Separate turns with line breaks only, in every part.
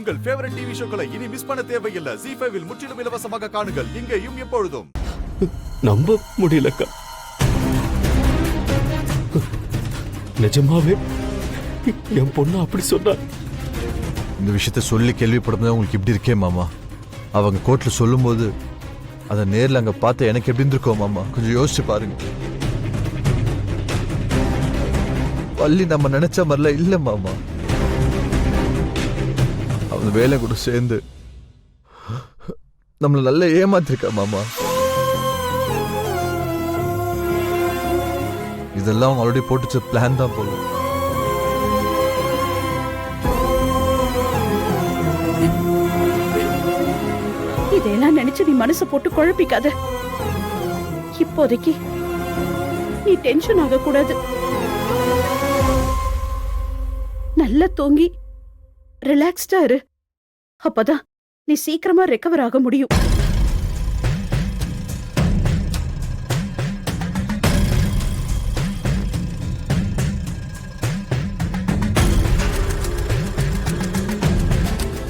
உங்கள் favourite TV ஷோக்களை இனி miss பண்ண தேவையில்லை. ZEE5 இல் முற்றிலும் இலவசமாக காணுங்கள். இங்கேயும் எப்பொழுதும்.
நம்ப முடியலக்கா. நிஜமாவே என் பொண்ணு அப்படி சொன்னா?
இந்த விஷயத்த சொல்லி கேள்விப்படும்போது உங்களுக்கு இப்படி இருக்கே மாமா. அவங்க கோர்ட்ல சொல்லும்போது அதை நேரில் அங்கே பார்த்து எனக்கு எப்படி இருந்திருக்கோம் மாமா. கொஞ்சம் யோசிச்சு பாருங்க. பள்ளி நம்ம நினைச்ச மாதிரிலாம் இல்லை மாமா. அவங்க வேலை கூட சேர்ந்து நம்மளை நல்லா ஏமாத்திருக்கா மாமா. இதெல்லாம் அவங்க ஆல்ரெடி போட்டுச்ச பிளான் தான் போல.
இதெல்லாம் நினைச்சு நீ மனசு போட்டு குழப்பிக்காத. இப்போதைக்கு நீ டென்ஷன் ஆக கூடாது. நல்லா தூங்கி ரிலாக்ஸ்டா இரு. அப்பதான் நீ சீக்கிரமா ரெக்கவர் ஆக முடியும்.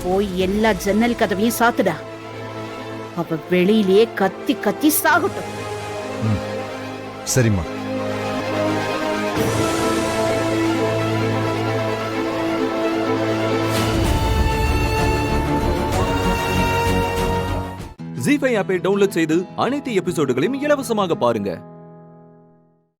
போய் எல்லா ஜன்னல் கதவையும் சாத்துடா. அவ வெளியிலேயே கத்தி கத்தி சாகட்டும்.
சரிம்மா.
ZEE5 ஆப்பை டவுன்லோட் செய்து அனைத்து எபிசோடுகளையும் இலவசமாக பாருங்க.